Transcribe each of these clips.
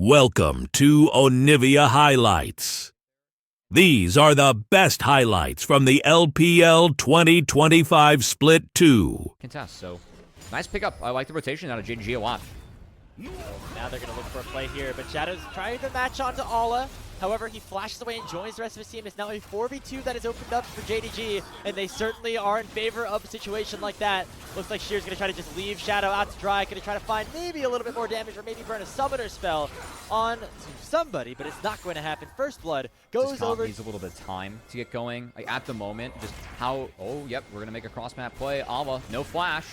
Welcome to Onivia Highlights. These are the best highlights from the LPL 2025 Split 2. Contest, so nice pickup. I like the rotation out of JDG a lot. So now they're going to look for a play here, but Shadow's trying to match onto Ala. However, he flashes away and joins the rest of his team. It's now a 4v2 that is opened up for JDG, and they certainly are in favor of a situation like that. Looks like Sheer's going to try to just leave Shadow out to dry, going to try to find maybe a little bit more damage or maybe burn a summoner spell on somebody, but it's not going to happen. First Blood goes over. Needs a little bit of time to get going. Like at the moment, just how, oh, yep, we're going to make a cross-map play. Ala, no flash.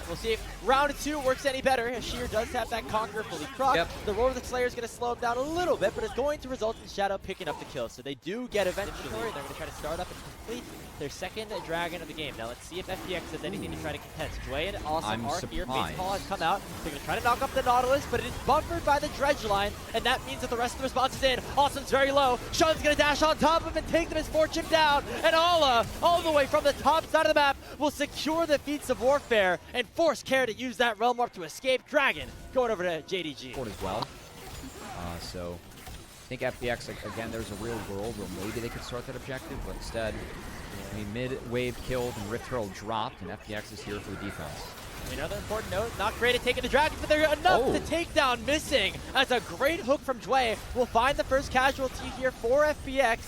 We'll see if round 2 works any better, as Sheer does have that Conqueror fully proc. Yep. The Roar of the Slayer is going to slow him down a little bit, but it's going to result in Shadow picking up the kill. So they do get eventually. They're going to try to start up and complete their second dragon of the game. Now let's see if FPX does anything to try to contest. Jway and Awesome are here. Fate's Call has come out. They're going to try to knock up the Nautilus, but it is buffered by the Dredge line, and that means that the rest of the response is in. Awesome's very low. Sean's going to dash on top of him and take the Misfortune down. And Ala, all the way from the top side of the map, will secure the Feats of Warfare and force Care to use that Realm Warp to escape. Dragon going over to JDG. As well. So I think FPX, again, there's a real world where maybe they could start that objective, but instead, I mean, mid-wave killed and Rift Herald dropped, and FPX is here for the defense. Another important note, not great at taking the dragon, but they're enough to take down Missing. That's a great hook from Jway. We'll find the first casualty here for FPX.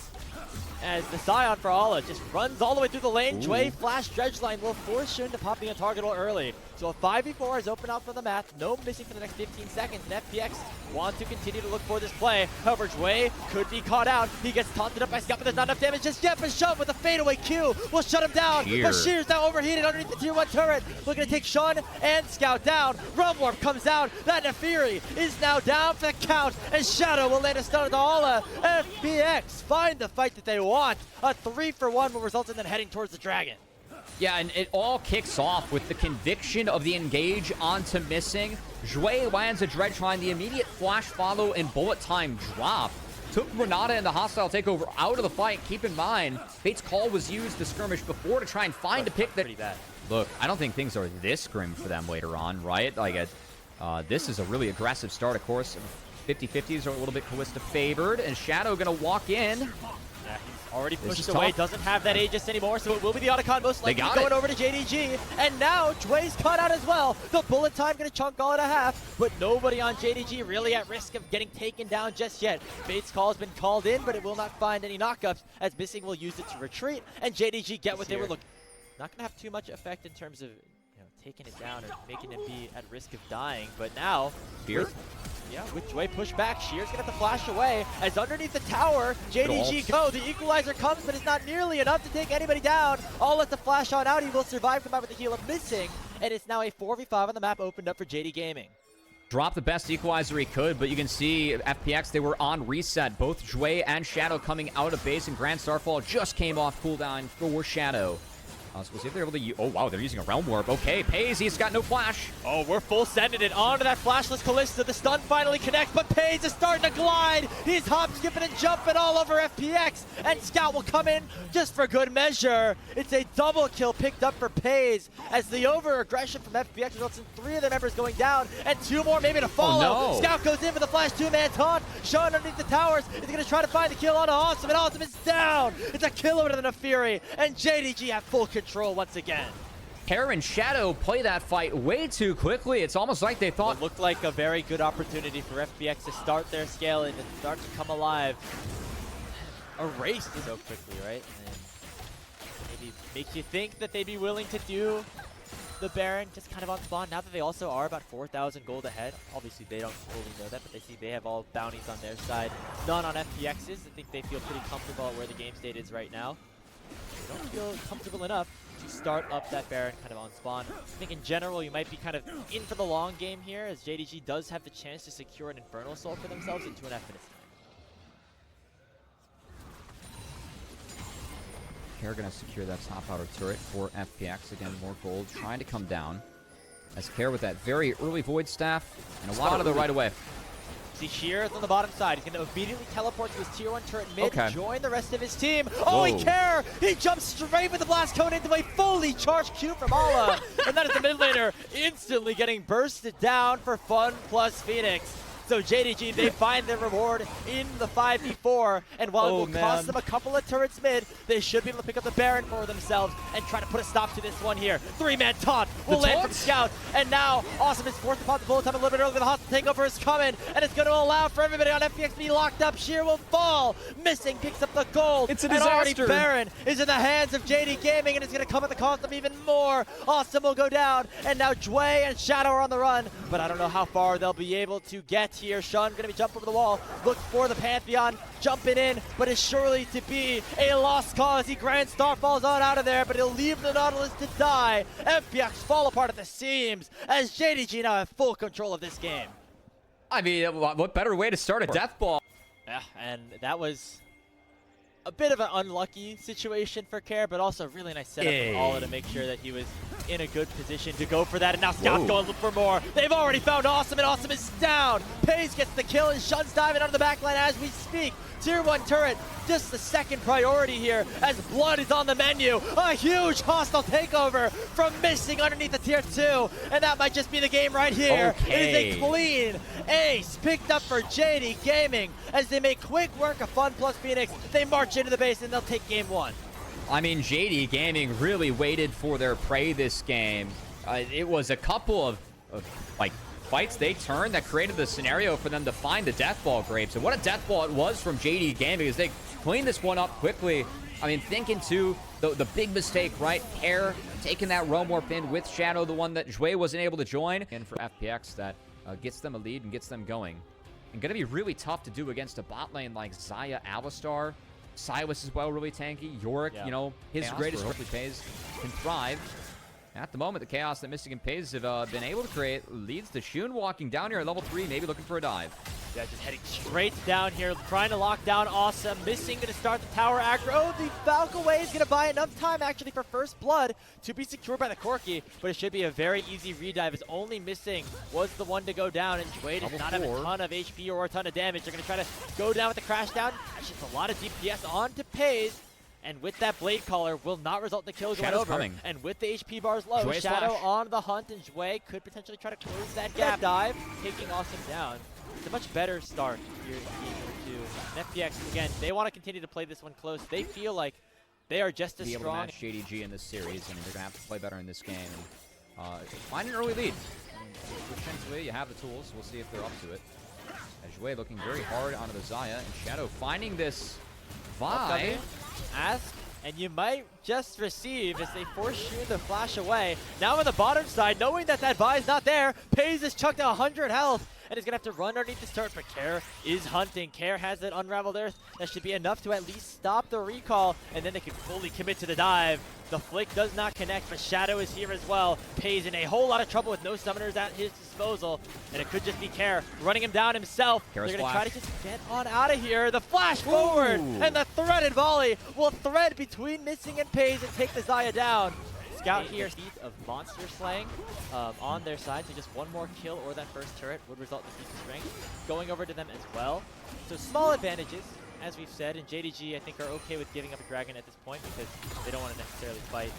As the Scion for Ala just runs all the way through the lane. Jway flash Dredge line will force Shun to pop the target early. So a 5v4 is open up for the map. No Missing for the next 15 seconds. And FPX want to continue to look for this play. However, Jway could be caught out. He gets taunted up by Scout, but there's not enough damage just yet. But Shun with a fadeaway Q will shut him down. But Sheer's now overheated underneath the tier 1 turret. Looking to take Shun and Scout down. Realm Warp comes out. That Nefiri is now down for the count. And Shadow will land a stun to Ala. FPX find the fight that they want. A 3-for-1 will result in them heading towards the dragon. Yeah, and it all kicks off with the conviction of the engage onto Missing. Jway lands a Dredge line, the immediate flash follow and bullet time drop. Took Renata and the hostile takeover out of the fight. Keep in mind, Fate's Call was used to skirmish before to try and find a pick that... Pretty bad. Look, I don't think things are this grim for them later on, right? Like, this is a really aggressive start, of course. 50-50s are a little bit Callista favored, and Shadow gonna walk in. Yeah, he's already pushed away, doesn't have that Aegis anymore, so it will be the Otacon most likely going over to JDG. And now Jway's caught out as well. The bullet time gonna chunk all at a half, but nobody on JDG really at risk of getting taken down just yet. Fate's Call has been called in, but it will not find any knockups, as Missing will use it to retreat, and JDG get what they were looking. Not gonna have too much effect in terms of taking it down or making him be at risk of dying, but now with Jway pushed back, Sheer's gonna have to flash away as underneath the tower, JDG go. The equalizer comes, but it's not nearly enough to take anybody down. All let the flash on out. He will survive, come out with the heal of Missing, and it's now a 4v5 on the map opened up for JD Gaming. Drop the best equalizer he could, but you can see FPX, they were on reset. Both Jway and Shadow coming out of base, and Grand Starfall just came off cooldown for Shadow. So we'll see if they're able to use... Oh, wow, they're using a Realm Warp. Okay, Pays, he's got no flash. Oh, we're full sending it onto that flashless Callista. The stun finally connects, but Pays is starting to glide. He's hop, skipping, and jumping all over FPX. And Scout will come in just for good measure. It's a double kill picked up for Pays, as the over-aggression from FPX results in 3 of their members going down, and 2 more maybe to follow. Oh, no. Scout goes in for the flash 2-man taunt. Sean underneath the towers is going to try to find the kill on Awesome, and Awesome is down. It's a kill over to the Nefiri, and JDG have full control once again. Care and Shadow play that fight way too quickly. It's almost like they thought... It looked like a very good opportunity for FPX to start their scaling and start to come alive. Erased so quickly, right? And maybe makes you think that they'd be willing to do the Baron just kind of on spawn, now that they also are about 4,000 gold ahead. Obviously, they don't fully know that, but they see they have all bounties on their side. None on FPX's. I think they feel pretty comfortable at where the game state is right now. They don't feel comfortable enough to start up that Baron kind of on spawn. I think in general you might be kind of in for the long game here, as JDG does have the chance to secure an Infernal Soul for themselves into an F in time. Care gonna secure that top outer turret for FPX. Again, more gold trying to come down. As Care with that very early Void Staff and a lot of the right away. See Sheer on the bottom side. He's going to immediately teleport to his tier 1 turret mid, join the rest of his team. Oh, he Care! He jumps straight with the blast cone into a fully charged Q from Ala. And that is the mid laner instantly getting bursted down for Fun plus Phoenix. So JDG, they find their reward in the 5v4, and while it will cost them a couple of turrets mid, they should be able to pick up the Baron for themselves and try to put a stop to this one here. 3-man taunt will land from Scout, and now Awesome is forced to pop the bullet time a little bit early. The hostile takeover is coming, and it's going to allow for everybody on FPX to be locked up. Sheer will fall. Missing picks up the gold. It's a and already disaster. Baron is in the hands of JD Gaming, and it's going to come at the cost of even more. Awesome will go down, and now Jue and Shadow are on the run, but I don't know how far they'll be able to get here. Sean going to be jumping over the wall, look for the Pantheon, jumping in, but it's surely to be a lost cause. He Grand Star falls on out of there, but he'll leave the Nautilus to die. FPX fall apart at the seams as JDG now have full control of this game. I mean, what better way to start a death ball? Yeah, and that was a bit of an unlucky situation for Care, but also really nice setup from Ola to make sure that he was in a good position to go for that. And now Scout's going to look for more. They've already found Awesome, and Awesome is down. Pays gets the kill, and Shun's diving out of the backline as we speak. Tier 1 turret, just the second priority here as Blood is on the menu. A huge hostile takeover from Missing underneath the Tier 2, and that might just be the game right here. It is a clean ace picked up for JD Gaming as they make quick work of Fun plus Phoenix. They march into the base and they'll take game 1. I mean, JD Gaming really waited for their prey this game. It was a couple of like fights they turned that created the scenario for them to find the death ball grapes. And what a death ball it was from JD Gaming as they cleaned this one up quickly. I mean, thinking too, the big mistake, right? Air taking that roam warp in with Shadow, the one that Jue wasn't able to join. And for FPX, that gets them a lead and gets them going. And gonna be really tough to do against a bot lane like Xayah, Alistar. Silas as well, really tanky. Yorick, you know, his Chaos greatest hopefully Pays can thrive. At the moment, the chaos that Mystic and Pays have been able to create leads to Shun walking down here at level 3, maybe looking for a dive. Yeah, just heading straight down here, trying to lock down Awesome. Missing, going to start the tower aggro. The Falcoway is going to buy enough time, actually, for first blood to be secured by the Corki, but it should be a very easy redive, as only Missing was the one to go down, and Jue does not have a ton of HP or a ton of damage. They're going to try to go down with the crash down. That's just a lot of DPS onto Pays. And with that Blade Caller, will not result in the kill going over. Coming. And with the HP bars low, Jue's Shadow flash on the hunt, and Jue could potentially try to close that gap. Dive, taking Awesome down. It's a much better start here in Game 2. And FPX, again, they want to continue to play this one close. They feel like they are just as strong. Able to match JDG in this series. I mean, they're going to have to play better in this game. And find an early lead. Potentially, you have the tools. We'll see if they're up to it. As Jue looking very hard onto the Xayah, and Shadow finding this Vi. Ask, and you might just receive as they force Shun to flash away. Now on the bottom side, knowing that that Vi is not there, Pays is chucked to 100 health and is going to have to run underneath the start, but Care is hunting. Care has that Unraveled Earth. That should be enough to at least stop the recall, and then they can fully commit to the dive. The flick does not connect, but Shadow is here as well. Pays in a whole lot of trouble with no summoners at his disposal, and it could just be Care running him down himself. Care's They're going to try to just get on out of here. The flash forward, and the threaded volley will thread between Missing and Pays and take the Xayah down. Scout here, feat of monster slaying on their side, so just one more kill or that first turret would result in feat of strength going over to them as well. So small advantages, as we've said, and JDG I think are okay with giving up a dragon at this point because they don't want to necessarily fight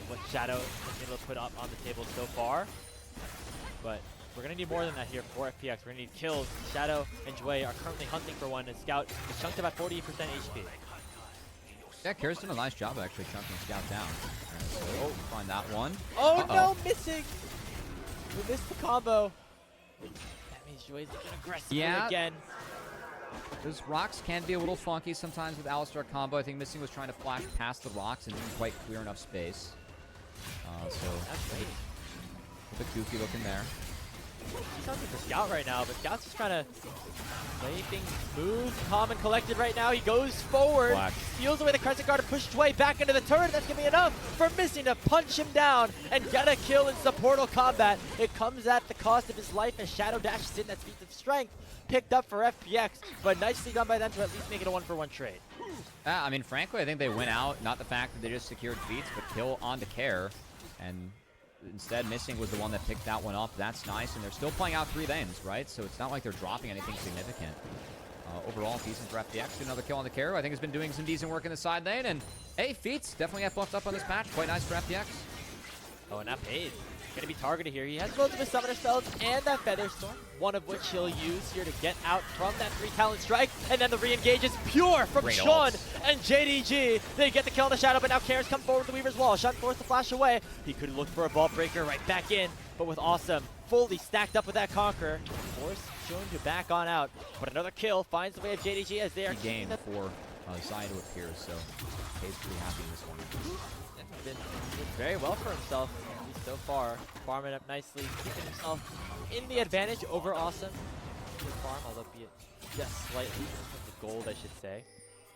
what Shadow has been able to put up on the table so far. But we're going to need more than that here for FPX. We're going to need kills. Shadow and Jue are currently hunting for one, and Scout is chunked about 40% HP. Yeah, Care's done a nice job actually chunking Scout down. So, find that one. Oh no, Missing! We missed the combo. That means Jue's looking aggressive again. Those rocks can be a little funky sometimes with Alistar combo. I think Missing was trying to flash past the rocks and didn't quite clear enough space. So that's great. A bit goofy looking there. He's hunting for Scout right now, but Scout's just trying to play things smooth, calm, and collected right now. He goes forward, steals away the Crescent Guard, and pushes Jue back into the turret. That's going to be enough for Missing to punch him down and get a kill in supportal combat. It comes at the cost of his life as Shadow dashes in. That feat of strength picked up for FPX, but nicely done by them to at least make it a 1-for-1 trade. I mean, frankly, I think they went out, not the fact that they just secured feats, but kill onto Care, and instead Missing was the one that picked that one up. That's nice, and they're still playing out 3 lanes, right? So it's not like they're dropping anything significant. Overall, decent for FPX. Another kill on the Care, I think has been doing some decent work in the side lane, and hey, feats definitely got buffed up on this patch. Quite nice for FPX. Oh, and now Paige gonna be targeted here. He has both of his summoner spells and that Feather Storm, one of which he'll use here to get out from that 3 talent strike. And then the re-engage is pure from Great Sean ult. and JDG. They get the kill in the shadow, but now Karen's come forward with the Weaver's Wall. Sean forced the flash away. He could look for a ball breaker right back in, but with Awesome fully stacked up with that Conqueror, force Sean to back on out. But another kill finds the way of JDG as they are Game for Zion to appear, so Paige pretty happy in this one. Been very well for himself, at least so far. Farming up nicely, keeping himself in the advantage over Awesome. Good farm, although be it just slightly, the gold I should say.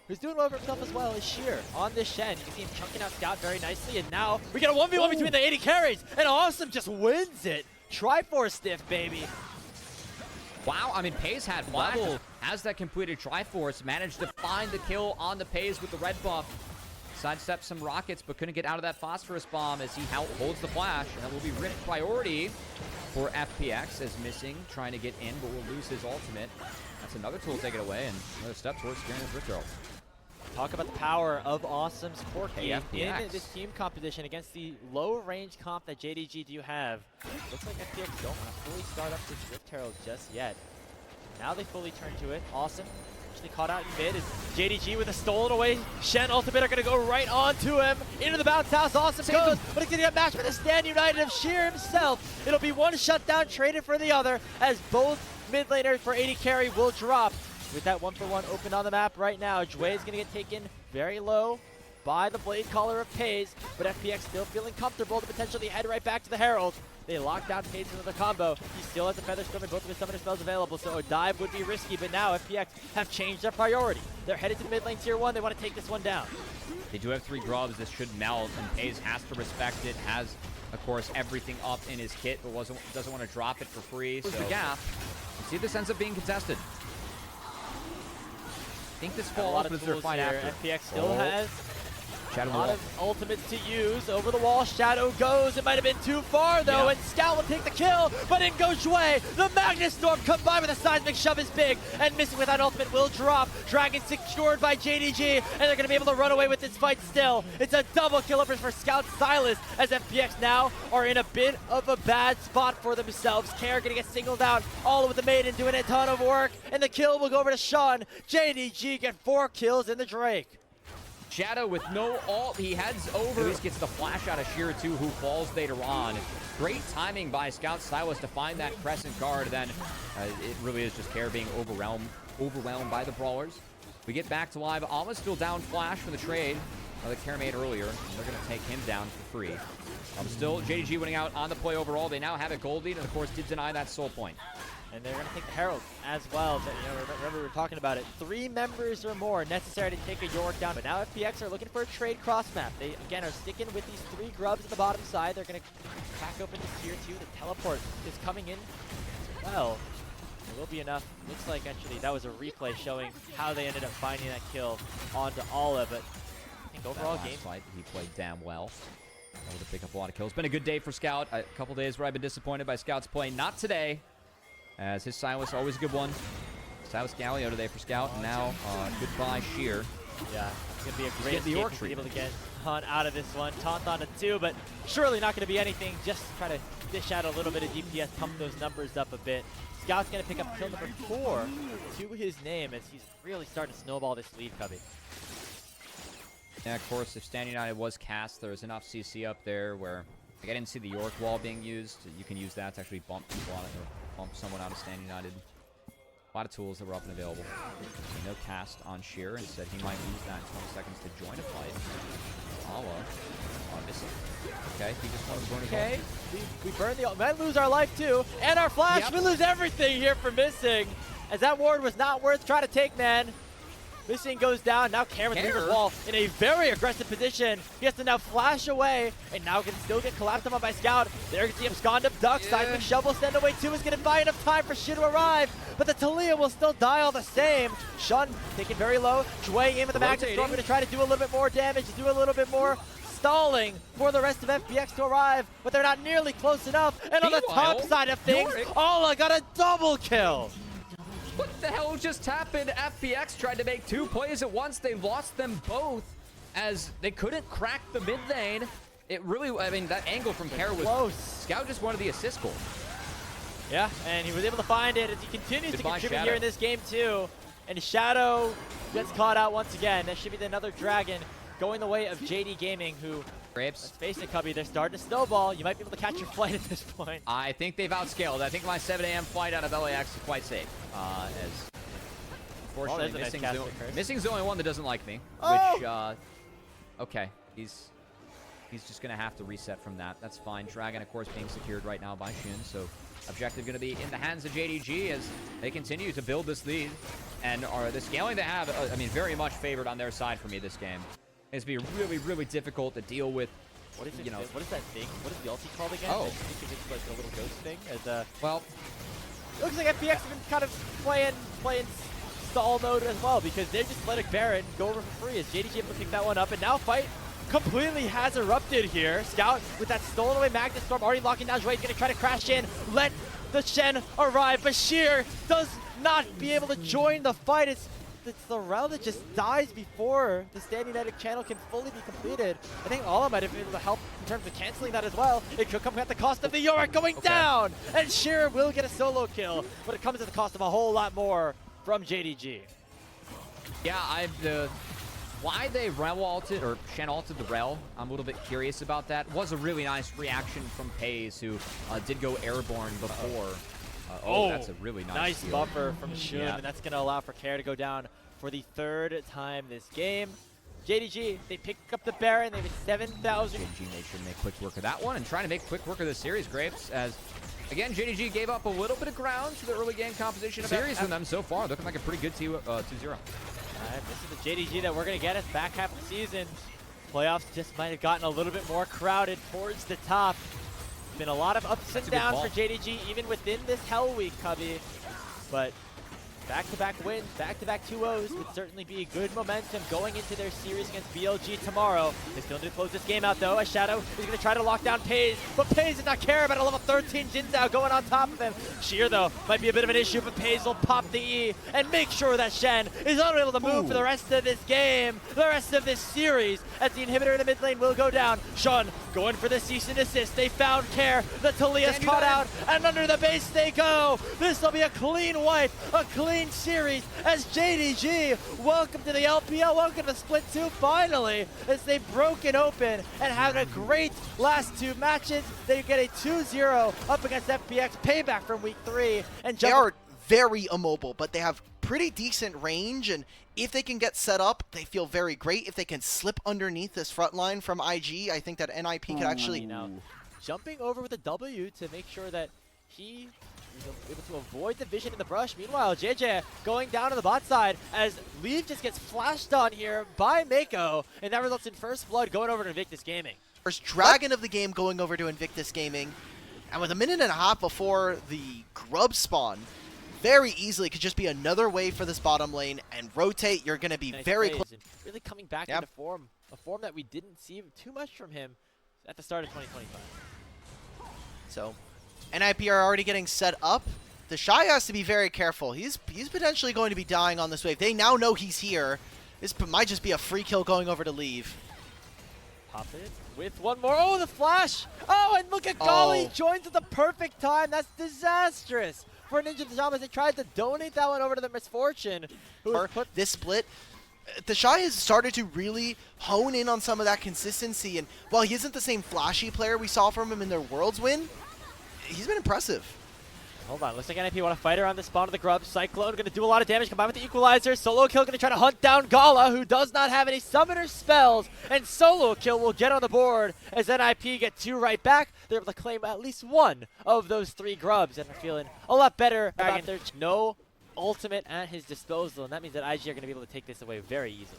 Who's doing well for himself as well is Sheer on this Shen. You can see him chunking out Scout very nicely, and now we get a 1v1 between the 80 carries, and Awesome just wins it. Triforce stiff, baby. Wow, I mean, Paze had flash, has that completed Triforce, managed to find the kill on the Paze with the red buff. Sidestepped some rockets, but couldn't get out of that phosphorus bomb as he holds the flash, and that will be Rift priority for FPX as Missing, trying to get in, but will lose his ultimate. That's another tool to take it away, and another step towards securing his Rift Herald. Talk about the power of Awesome's Corki in FPX. this team competition against the low-range comp that JDG do have. Looks like FPX don't want to fully start up this Rift Herald just yet. Now they fully turn to it. Awesome. Actually caught out in mid is JDG with a stolen away. Shen ultimate are going to go right onto him. Into the bounce house. Awesome goes, but it's going to get matched with a Stand United of Sheer himself. It'll be one shutdown traded for the other as both mid laners for 80 carry will drop. With that 1-for-1 open on the map right now, Jway is going to get taken very low by the Blade Caller of Paze, but FPX still feeling comfortable to potentially head right back to the Herald. They lock down Paze into the combo. He still has the Feather Storm and both of his summoner spells available, so a dive would be risky, but now FPX have changed their priority. They're headed to mid lane tier 1. They want to take this one down. They do have 3 grubs. This should melt, and Paze has to respect it. Has, of course, everything up in his kit, but doesn't want to drop it for free. So the gap. See if this ends up being contested. I think this fall opens their fight after. FPX still has Shadow a lot of ultimates to use. Over the wall, Shadow goes. It might have been too far, though, and Scout will take the kill, but in goes Jway. The Magnus Storm combined with a Seismic Shove is big, and Missing with that ultimate will drop. Dragon secured by JDG, and they're going to be able to run away with this fight still. It's a double kill over for Scout Silas, as FPX now are in a bit of a bad spot for themselves. Care going to get singled out, all with the Maiden doing a ton of work, and the kill will go over to Sean. JDG get 4 kills in the Drake. Shadow with no ult, he heads over. At least gets the flash out of Sheer 2, who falls later on. Great timing by Scout Silas to find that Crescent card. Then it really is just Care being overwhelmed by the Brawlers. We get back to live. Alma's still down flash from the trade that Care made earlier. And they're going to take him down for free. Still, JDG winning out on the play overall. They now have a gold lead, and of course did deny that soul point. And they're going to take the Herald as well. But, remember we were talking about it. 3 members or more necessary to take a York down. But now FPX are looking for a trade cross map. They, again, are sticking with these 3 grubs at the bottom side. They're going to crack open this tier 2. The teleport is coming in as well. It will be enough. Looks like, actually, that was a replay showing how they ended up finding that kill onto Ala. But I think overall game fight, he played damn well. Able to pick up a lot of kills. Been a good day for Scout. A couple days where I've been disappointed by Scout's play. Not today. As his Silas, always a good one. Silas Galio today for Scout. And now, goodbye, Sheer. Yeah, it's going to be a great escape to be able to get Hunt out of this one. Taunt on a 2, but surely not going to be anything. Just try to dish out a little bit of DPS, pump those numbers up a bit. Scout's going to pick up kill number 4 to his name as he's really starting to snowball this lead, Cubby. Yeah, of course, if Stand United was cast, there was enough CC up there where like, I didn't see the York wall being used. You can use that to actually bump people out or bump someone out of Stand United. A lot of tools that were up and available. No cast on Sheer, and said he might use that in 20 seconds to join a fight. Ala missing. Okay, he just wants to burn his Okay, we burn the ult. We might lose our life too, and our flash. Yep. We lose everything here for Missing, as that ward was not worth trying to take, man. Missing goes down. Now Care with the Weaver's Wall in a very aggressive position. He has to now flash away, and now can still get collapsed on by Scout. There you can see him scond up Duck. Seismic Shovel send away 2 is going to buy enough time for Shin to arrive, but the Talia will still die all the same. Shun taken very low. Jway in with the Magnus Storm, going to try to do a little bit more damage, do a little bit more stalling for the rest of FPX to arrive, but they're not nearly close enough. And on the top side of things, Ala got a double kill. What the hell just happened? FPX tried to make 2 plays at once. They lost them both as they couldn't crack the mid lane. It really, I mean, that angle from Kara was close. Scout just wanted the assist goal. Yeah, and he was able to find it as he continues to contribute Shadow here in this game too. And Shadow gets caught out once again. That should be another Dragon going the way of JD Gaming, who, Grapes. let's face it, Cubby, they're starting to snowball. You might be able to catch your flight at this point. I think they've outscaled. I think my 7 a.m. flight out of LAX is quite safe. As unfortunately, Missing's the only one that doesn't like me. Which, okay, he's just gonna have to reset from that. That's fine. Dragon, of course, being secured right now by Shun, so objective gonna be in the hands of JDG as they continue to build this lead. And the scaling they have, I mean, very much favored on their side for me this game. It's be really, really difficult to deal with. What is it? You know, what is that thing? What is the ulti called again? Oh. I think it's like a little ghost thing. As well, it looks like FPX have been kind of playing stall mode as well, because they just let a Baron go over for free as JDG able to pick that one up, and now fight completely has erupted here. Scout with that stolen away Magnus Storm already locking down Zhuai. He's going to try to crash in, let the Shen arrive. Bashir does not be able to join the fight. It's the Rel that just dies before the standing Kinetic channel can fully be completed. I think Ala might have been able to help in terms of canceling that as well. It could come at the cost of the Yorick going down, and Sheer will get a solo kill, but it comes at the cost of a whole lot more from JDG. Yeah, why they Rel ulted, or Shen ulted the Rel, I'm a little bit curious about that. Was a really nice reaction from Pays, who did go airborne before. That's a really nice heal. Buffer from Shun, and that's going to allow for Care to go down for the third time this game. JDG, they pick up the Baron. They have 7,000. JDG made sure to make quick work of that one, and trying to make quick work of this series, Grapes, as again, JDG gave up a little bit of ground to the early game composition of series from them so far. Looking like a pretty good 2-0. This is the JDG that we're going to get us back half of the season. Playoffs just might have gotten a little bit more crowded towards the top. Been a lot of ups and downs for JDG, even within this Hell Week, Cubby. But back-to-back wins, back-to-back 2-0s would certainly be good momentum going into their series against BLG tomorrow. They still need to close this game out, though, as Shadow is going to try to lock down Pays, but Pays does not care about a level 13 Jin Zhao going on top of him. Sheer, though, might be a bit of an issue, but Pays will pop the E and make sure that Shen is unable to move for the rest of this game, the rest of this series, as the inhibitor in the mid lane will go down. Shun going for the cease and desist. They found Care. The Talia's caught out, and under the base they go. This will be a clean wipe, a clean series as JDG, welcome to the LPL, welcome to Split 2 finally, as they've broken open and had a great last two matches. They get a 2-0 up against FPX, payback from week 3. And they are very immobile, but they have pretty decent range, and if they can get set up, they feel very great. If they can slip underneath this front line from IG, I think that NIP could actually... Now, jumping over with a W to make sure that he able to avoid the vision in the brush. Meanwhile, JJ going down to the bot side as Leaf just gets flashed on here by Mako, and that results in first blood going over to Invictus Gaming. First Dragon of the game going over to Invictus Gaming, and with a minute and a half before the grub spawn, very easily could just be another way for this bottom lane and rotate. You're going to be very close. Really coming back into form, a form that we didn't see too much from him at the start of 2025. So NIP are already getting set up. The Shy has to be very careful. He's potentially going to be dying on this wave. They now know he's here. This might just be a free kill going over to leave. Pop it with one more. Oh, the flash! Oh, and look at Golly joins at the perfect time. That's disastrous for Ninja Pajamas. They tried to donate that one over to the Misfortune. This split, the Shy has started to really hone in on some of that consistency. And while he isn't the same flashy player we saw from him in their Worlds win, he's been impressive. Hold on, looks like NIP want to fight around the spawn of the Grub. Cyclone going to do a lot of damage, combined with the Equalizer. Solo Kill going to try to hunt down Gala, who does not have any Summoner spells. And Solo Kill will get on the board as NIP get 2 right back. They're able to claim at least one of those 3 Grubs, and are feeling a lot better about their no ultimate at his disposal. And that means that IG are going to be able to take this away very easily.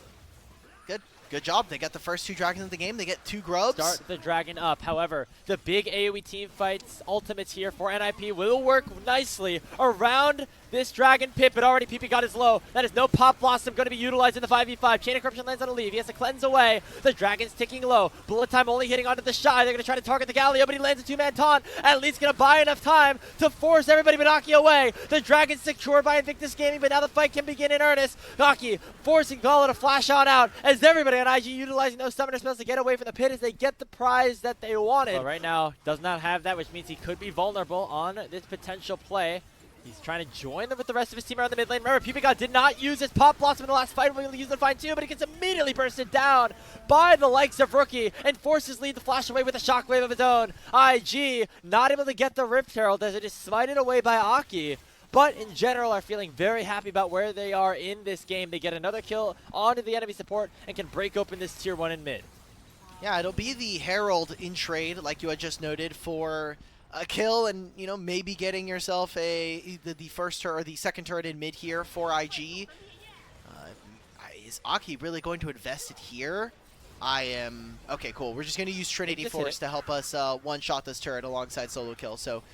Good job. They got the first 2 dragons of the game. They get 2 grubs. Start the dragon up. However, the big AoE team fights ultimates here for NIP will work nicely around this dragon pit, but already PP got his low. That is no Pop Blossom going to be utilized in the 5v5. Chain of Corruption lands on a leave. He has to cleanse away. The dragon's ticking low. Bullet time only hitting onto the Shy. They're going to try to target the Galio, but he lands a 2-man taunt. At least going to buy enough time to force everybody but Aki away. The dragon's secured by Invictus Gaming, but now the fight can begin in earnest. Aki forcing Gala to flash on out as everybody and IG utilizing those summoner spells to get away from the pit as they get the prize that they wanted. But right now, does not have that, which means he could be vulnerable on this potential play. He's trying to join them with the rest of his team around the mid lane. Remember, PPGod did not use his Pop Blossom in the last fight. We'll use the Find too, but he gets immediately bursted down by the likes of Rookie and forces Lead to flash away with a shockwave of his own. IG not able to get the Rift Herald as it is smited away by Aki. But in general are feeling very happy about where they are in this game. They get another kill onto the enemy support and can break open this tier 1 in mid. Yeah, it'll be the Herald in trade, like you had just noted, for a kill and, you know, maybe getting yourself the first or the second turret in mid here for IG. Is Aki really going to invest it here? I am. Okay, cool. We're just going to use Trinity Force to help us one-shot this turret alongside solo kill. So,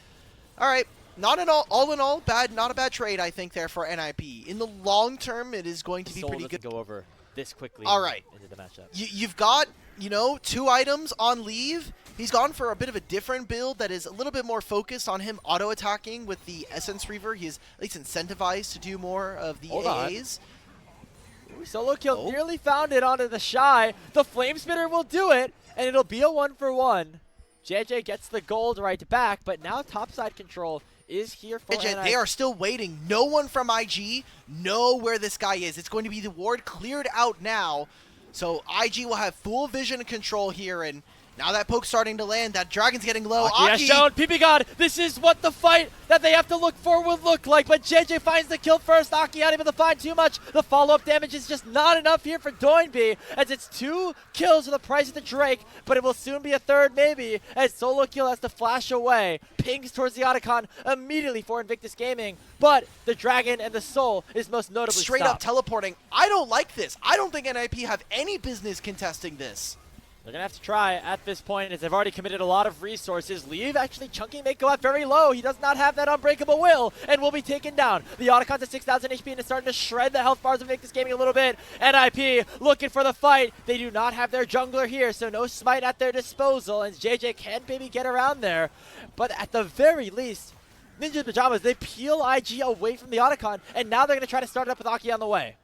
all right. Not at all in all, not a bad trade, I think, there for NIP. In the long term, it is going to be pretty good. Go over this quickly all right. into the matchup. You've got, you know, 2 items on leave. He's gone for a bit of a different build that is a little bit more focused on him auto-attacking with the Essence Reaver. He is at least incentivized to do more of the AAs. Ooh, solo kill nearly found it onto the Shy. The Flame Spitter will do it, and it'll be a 1-for-1. JJ gets the gold right back, but now topside control is here for NIP. They are still waiting. No one from IG know where this guy is. It's going to be the ward cleared out now. So IG will have full vision and control here, and now that poke's starting to land, that dragon's getting low. Aki has shown PPGod, this is what the fight that they have to look for would look like, but JJ finds the kill first. Aki not able to find too much. The follow-up damage is just not enough here for Doinby, as it's 2 kills for the price of the Drake, but it will soon be a third maybe, as solo kill has to flash away. Pings towards the Otacon immediately for Invictus Gaming, but the dragon and the soul is most notably straight up teleporting. I don't like this. I don't think NIP have any business contesting this. They're going to have to try at this point, as they've already committed a lot of resources. Leave actually chunking may go out very low. He does not have that unbreakable will and will be taken down. The Otacon's at 6,000 HP and is starting to shred the health bars of Invictus Gaming a little bit. NIP looking for the fight. They do not have their jungler here, so no smite at their disposal, and JJ can maybe get around there. But at the very least, Ninja Pajamas, they peel IG away from the Otacon, and now they're going to try to start it up with Aki on the way.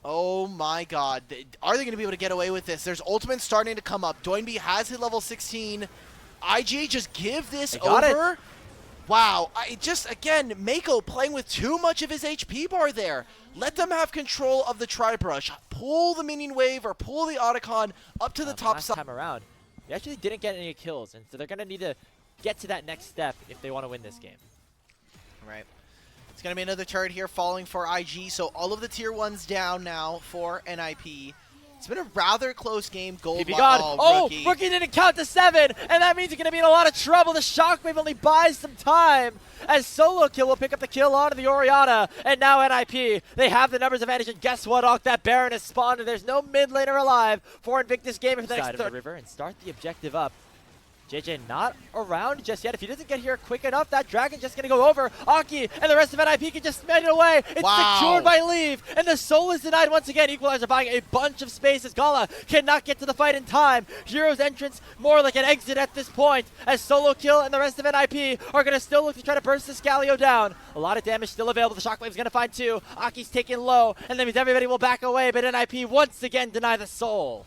Oh my god. Are they going to be able to get away with this? There's ultimates starting to come up. Doinby has hit level 16. IG just give this over. Wow. Again, Mako playing with too much of his HP bar there. Let them have control of the Tri-Brush. Pull the minion wave or pull the Otacon up to the top side. Last time around, they actually didn't get any kills, and so they're going to need to get to that next step if they want to win this game. Right. It's going to be another turret here falling for IG, so all of the tier 1s down now for NIP. It's been a rather close game. Rookie didn't count to 7, and that means he's going to be in a lot of trouble. The Shockwave only buys some time, as solo kill will pick up the kill onto the Orianna, and now NIP, they have the numbers advantage, and guess what, Ock? That Baron is spawned, and there's no mid laner alive for Invictus Gaming for the next third. River and start the objective up. JJ not around just yet. If he doesn't get here quick enough, that dragon's just going to go over. Aki and the rest of NIP can just smite it away. It's secured by Leave, and the soul is denied once again. Equalizer buying a bunch of space as Gala cannot get to the fight in time. Hero's entrance more like an exit at this point, as solo kill and the rest of NIP are going to still look to try to burst the Scalio down. A lot of damage still available. The Shockwave's going to find 2. Aki's taken low, and that means everybody will back away, but NIP once again deny the soul.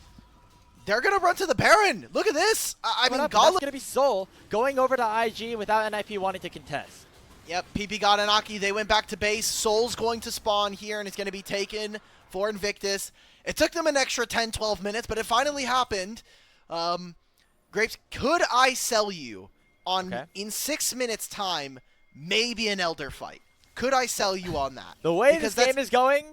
They're going to run to the Baron. Look at this. I mean, That's going to be Soul going over to IG without NIP wanting to contest. Yep, PPGod and Aki, they went back to base. Soul's going to spawn here, and it's going to be taken for Invictus. It took them an extra 10, 12 minutes, but it finally happened. Grapes, could I sell you on, in 6 minutes' time, maybe an Elder fight? Could I sell you on that? The way this game is going...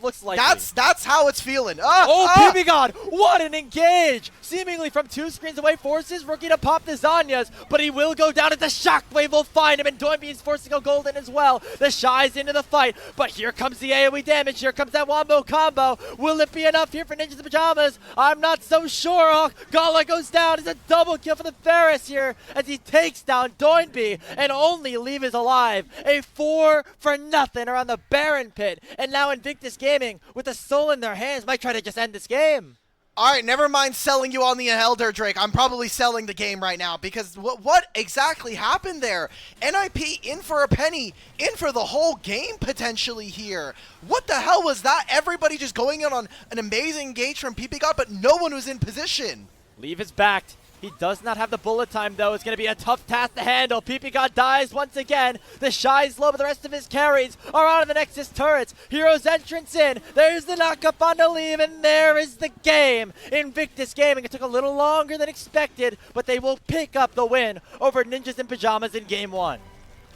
looks like that's how it's feeling. PPGod, what an engage! Seemingly from 2 screens away, forces Rookie to pop the Zanyas, but he will go down as the Shockwave will find him, and Doinby is forced to go golden as well. The Shy's into the fight, but here comes the AoE damage, here comes that Wombo combo. Will it be enough here for Ninjas in Pajamas? I'm not so sure. Gala goes down. It's a double kill for the Ferris here as he takes down Doinby, and only Leave is alive. A 4-for-0 around the Baron pit, and now Invictus Gaming with the soul in their hands might try to just end this game. All right, never mind selling you on the Elder Drake. I'm probably selling the game right now because what exactly happened there? NIP in for a penny, in for the whole game potentially here. What the hell was that? Everybody just going in on an amazing engage from PP God, but no one was in position. Leave is backed. He does not have the bullet time, though. It's going to be a tough task to handle. PP God dies once again. The Shy's low, but the rest of his carries are out of the Nexus turrets. Hero's entrance in. There's the knock-up on the leave, and there is the game. Invictus Gaming. It took a little longer than expected, but they will pick up the win over Ninjas in Pajamas in Game 1.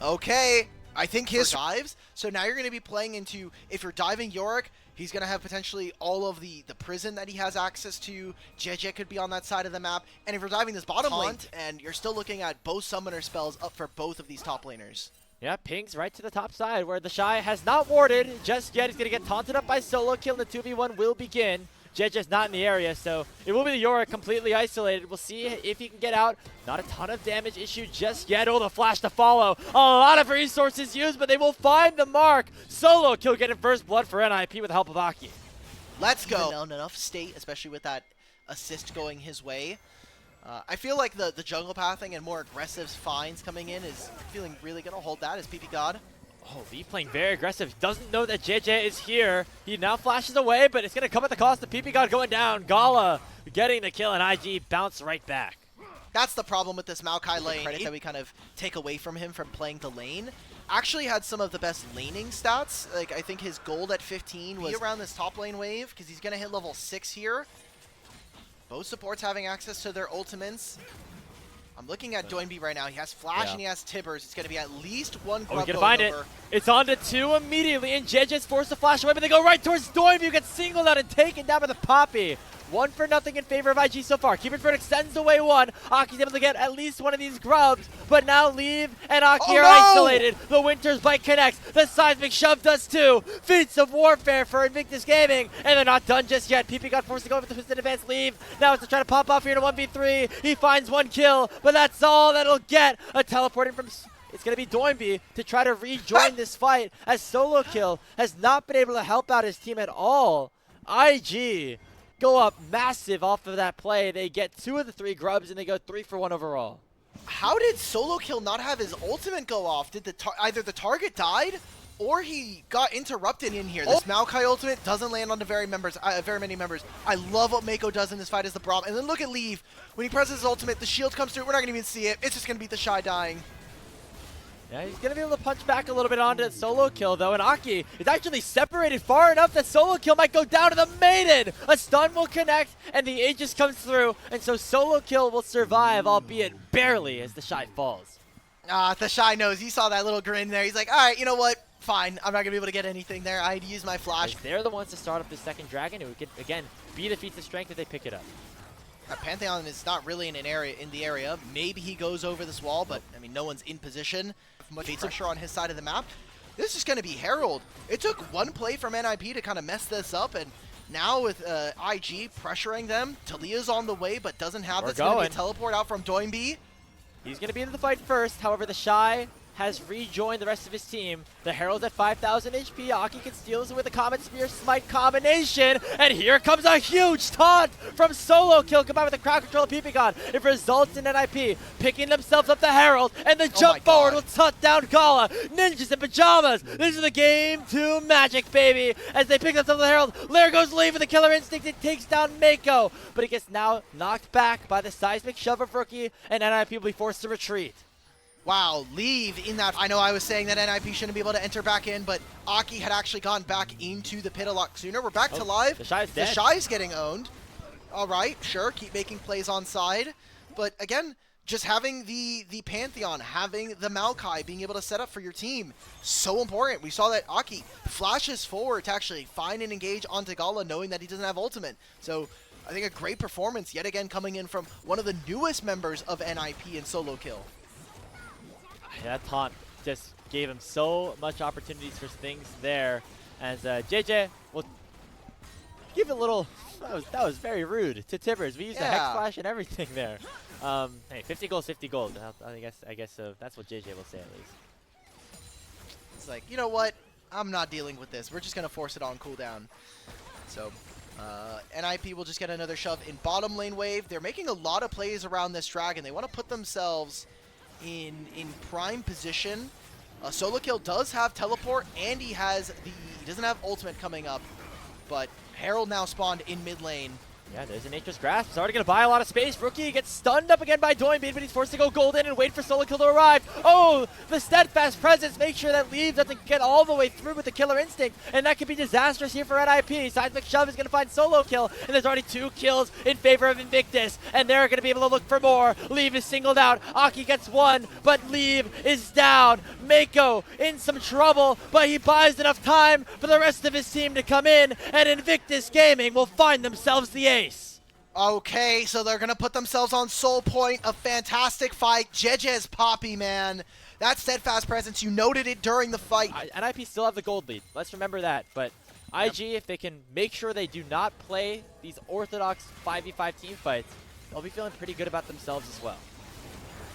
Okay, I think his dives. So now you're going to be playing into, if you're diving Yorick, he's going to have potentially all of the prison that he has access to. JJ could be on that side of the map. And if you're diving this bottom lane, and you're still looking at both summoner spells up for both of these top laners. Yeah, pings right to the top side where the Shy has not warded just yet. He's going to get taunted up by Solo Kill. The 2v1 will begin. JJ's not in the area, so it will be the Yorick completely isolated. We'll see if he can get out. Not a ton of damage issued just yet. Oh, the flash to follow. A lot of resources used, but they will find the mark. Solo Kill getting first blood for NIP with the help of Aki. Let's go. In enough state, especially with that assist going his way. I feel like the jungle pathing and more aggressive finds coming in is feeling really going to hold that as PP God. Oh, Lee playing very aggressive. Doesn't know that JJ is here. He now flashes away, but it's going to come at the cost of PP God going down. Gala getting the kill, and IG bounce right back. That's the problem with this Maokai lane. Credit that we kind of take away from him from playing the lane. Actually had some of the best laning stats. Like, I think his gold at 15 was around this top lane wave because he's going to hit level 6 here. Both supports having access to their ultimates. I'm looking at Doinby right now. He has Flash and he has Tibbers. It's going to be at least one grub going to find over. it. It's on to 2 immediately, and JJ's forced to flash away, but they go right towards Doinby, who gets singled out and taken down by the Poppy. 1-0 in favor of IG so far. Keeper's Bird extends away one. Aki's able to get at least one of these grubs, but now Leave and Aki are isolated. The Winter's Bite connects. The Seismic Shove does too. Feats of Warfare for Invictus Gaming, and they're not done just yet. PP got forced to go over the twisted advance. Leave now it's to try to pop off here to 1v3. He finds one kill, but that's all that'll get. A teleporting from... It's going to be Doinby to try to rejoin this fight, as Solo Kill has not been able to help out his team at all. IG go up massive off of that play. They get 2 of the 3 grubs, and they go 3 for 1 overall. How did Solo Kill not have his ultimate go off? Did either the target died or he got interrupted in here? This Maokai ultimate doesn't land on the very many members. I love what Mako does in this fight as the Braum. And then look at Leave. When he presses his ultimate, the shield comes through. We're not going to even see it. It's just going to be the Shy dying. Yeah, he's going to be able to punch back a little bit onto Solo Kill, though, and Aki is actually separated far enough that Solo Kill might go down to the Maiden. A stun will connect, and the Aegis comes through, and so Solo Kill will survive, albeit barely, as the Shy falls. The Shy knows. He saw that little grin there. He's like, all right, you know what? Fine. I'm not going to be able to get anything there. I had to use my flash. They're the ones to start up the second dragon, who could, again, be the feats of strength if they pick it up. Pantheon is not really in the area. Maybe he goes over this wall, but, I mean, no one's in position. Much pressure on his side of the map. This is going to be Herald. It took one play from NIP to kind of mess this up, and now with IG pressuring them, Talia's on the way, but doesn't have this. It's going to be a teleport out from Doinby. He's going to be in the fight first. However, the Shy has rejoined the rest of his team. The Herald's at 5,000 HP. Aki can steal this with a Comet Spear Smite combination. And here comes a huge taunt from Solo Kill combined with the crowd control of PP God. It results in NIP picking themselves up the Herald, and the jump forward will tut down Gala. Ninjas in Pajamas. This is the game 2 magic, baby. As they pick themselves up the Herald, there goes Lee with the Killer Instinct. It takes down Mako, but it gets now knocked back by the Seismic Shove of Rookie, and NIP will be forced to retreat. Wow, Leave in that. I know I was saying that NIP shouldn't be able to enter back in, but Aki had actually gone back into the pit a lot sooner. We're back to live. The Shy's dead. The Shy's getting owned. All right, sure, keep making plays on side. But again, just having the Pantheon, having the Maokai, being able to set up for your team, so important. We saw that Aki flashes forward to actually find and engage onto Gala, knowing that he doesn't have ultimate. So I think a great performance yet again coming in from one of the newest members of NIP in Solo Kill. That taunt just gave him so much opportunities for things there. As JJ will give a little... That was very rude to Tibbers. We used the Hex Flash and everything there. Hey, 50 gold, 50 gold. I guess that's what JJ will say at least. It's like, you know what? I'm not dealing with this. We're just going to force it on cooldown. So NIP will just get another shove in bottom lane wave. They're making a lot of plays around this dragon. They want to put themselves in prime position. Solo Kill does have teleport, and he doesn't have ultimate coming up, but Herald now spawned in mid lane. Yeah, there's a Nature's Grasp. It's already going to buy a lot of space. Rookie gets stunned up again by Doinbeat, but he's forced to go golden and wait for Solo Kill to arrive. Oh, the steadfast presence makes sure that Leave doesn't get all the way through with the Killer Instinct, and that could be disastrous here for NIP. Seismic Shove is going to find Solo Kill, and there's already 2 kills in favor of Invictus, and they're going to be able to look for more. Leave is singled out. Aki gets 1, but Leave is down. Mako in some trouble, but he buys enough time for the rest of his team to come in, and Invictus Gaming will find themselves the ace. Okay, so they're going to put themselves on Soul Point. A fantastic fight. Jeje's Poppy, man. That steadfast presence, you noted it during the fight. NIP still have the gold lead. Let's remember that. But IG, if they can make sure they do not play these orthodox 5v5 team fights, they'll be feeling pretty good about themselves as well.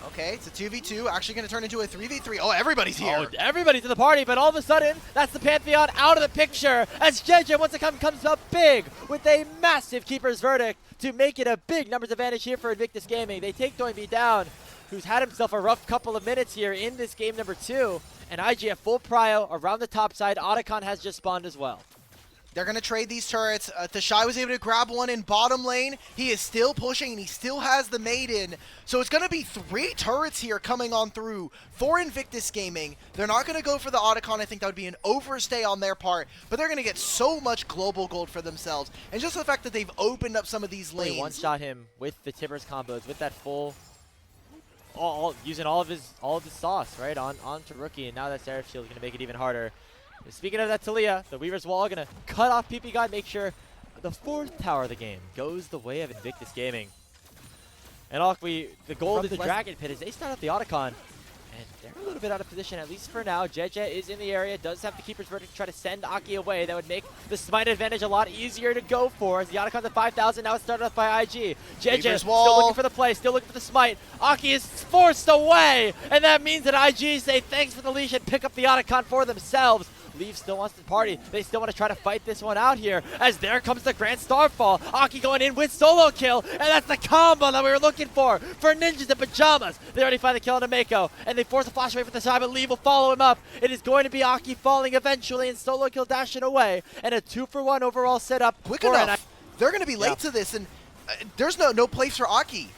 Okay, it's a 2v2, actually going to turn into a 3v3. Oh, everybody's here. Oh, everybody's in the party, but all of a sudden, that's the Pantheon out of the picture as Jeje, once it comes up big with a massive Keeper's Verdict to make it a big numbers advantage here for Invictus Gaming. They take Doinbeat down, who's had himself a rough couple of minutes here in this game number 2, and IG have full prio around the top side. Otacon has just spawned as well. They're going to trade these turrets. Thashai was able to grab one in bottom lane. He is still pushing, and he still has the Maiden. So it's going to be 3 turrets here coming on through for Invictus Gaming. They're not going to go for the Otacon. I think that would be an overstay on their part. But they're going to get so much global gold for themselves. And just the fact that they've opened up some of these lanes. They one-shot him with the Tibbers combos, with that full... using all of his sauce, right, onto Rookie. And now that Seraph Shield is going to make it even harder. Speaking of that Talia, the Weaver's Wall going to cut off PP God, make sure the 4th tower of the game goes the way of Invictus Gaming. And the gold is the Dragon Pit as they start up the Otacon. And they're a little bit out of position, at least for now. Jeje is in the area, does have the Keeper's Verdict to try to send Aki away. That would make the Smite advantage a lot easier to go for. As the Otacon's at 5,000, now it's started off by IG. Jeje still looking for the play, still looking for the Smite. Aki is forced away, and that means that IG say thanks for the leash and pick up the Otacon for themselves. Leave still wants to party. They still want to try to fight this one out here. As there comes the Grand Starfall. Aki going in with Solo Kill. And that's the combo that we were looking for Ninjas in Pajamas. They already find the kill on Mako. And they force a flash away from the side, but Leave will follow him up. It is going to be Aki falling eventually and Solo Kill dashing away. And a 2-for-1 overall setup. Quick enough. They're going to be late to this, and there's no place for Aki.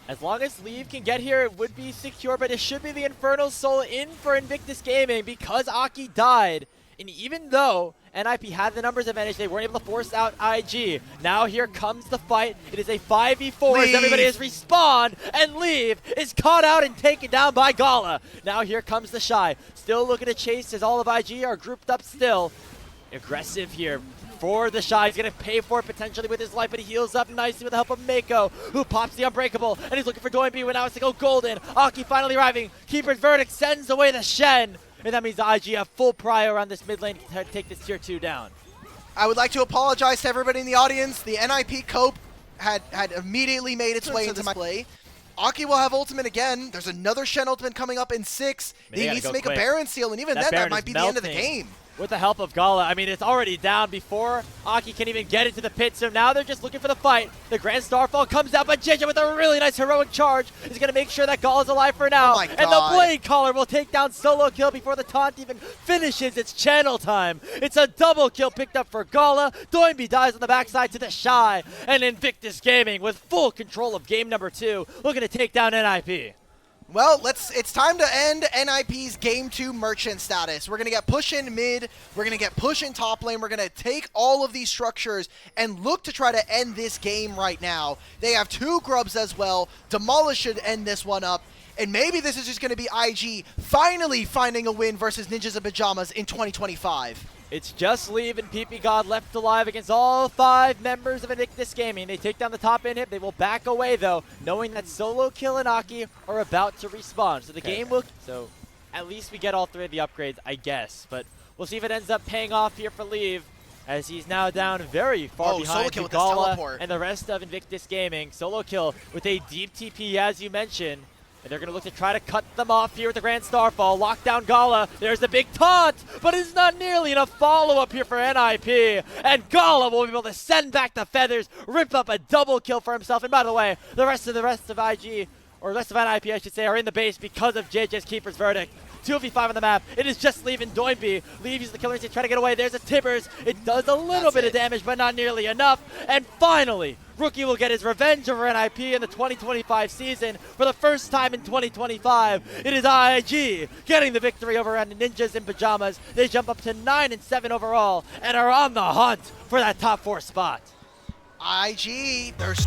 As long as Leave can get here, it would be secure, but it should be the Infernal Soul in for Invictus Gaming because Aki died. And even though NIP had the numbers advantage, they weren't able to force out IG. Now here comes the fight. It is a 5v4 as everybody has respawned, and Leave is caught out and taken down by Gala. Now here comes the Shy. Still looking to chase as all of IG are grouped up still. Aggressive here for the Shy. He's going to pay for it potentially with his life, but he heals up nicely with the help of Mako, who pops the Unbreakable, and he's looking for Doinbeat when now it's to go golden. Aki finally arriving. Keeper's Verdict sends away the Shen. And that means the IG have full prio around this mid lane to take this tier 2 down. I would like to apologize to everybody in the audience. The NIP cope had immediately made its way into my play. Aki will have ultimate again. There's another Shen ultimate coming up in 6. He needs to make a Baron seal, and even then that might be the end of the game. With the help of Gala, I mean, it's already down before Aki can even get into the pit, so now they're just looking for the fight. The Grand Starfall comes out, but Jeje with a really nice heroic charge is going to make sure that Gala's alive for now. Oh my God. And the Blade Caller will take down Solo Kill before the taunt even finishes its channel time. It's a double kill picked up for Gala. Doinbeat dies on the backside to the Shy, and Invictus Gaming with full control of game number 2, looking to take down NIP. Well, it's time to end NIP's Game 2 merchant status. We're going to get push in mid, we're going to get push in top lane, we're going to take all of these structures and look to try to end this game right now. They have 2 grubs as well. Demolish should end this one up. And maybe this is just going to be IG finally finding a win versus Ninjas in Pajamas in 2025. It's just Leave and PP God left alive against all 5 members of Invictus Gaming. They take down the top inhib. They will back away, though, knowing that Solo Kill and Aki are about to respawn. So the game will... So at least we get all 3 of the upgrades, I guess. But we'll see if it ends up paying off here for Leave, as he's now down very far behind Gala and the rest of Invictus Gaming. Solo Kill with a deep TP, as you mentioned. And they're going to look to try to cut them off here with the Grand Starfall. Lock down Gala. There's the big taunt, but it's not nearly enough follow-up here for NIP. And Gala will be able to send back the feathers, rip up a double kill for himself. And by the way, the rest of IG, or the rest of NIP, I should say, are in the base because of JJ's Keeper's verdict. 2v5 on the map. It is just Leave and Doinby. Leave uses the killer instinct to try to get away. There's a Tibbers. It does a little bit of damage, but not nearly enough. And finally, Rookie will get his revenge over NIP in the 2025 season. For the first time in 2025, it is IG getting the victory over Ninjas in Pajamas. They jump up to 9-7 overall and are on the hunt for that top 4 spot. IG, there's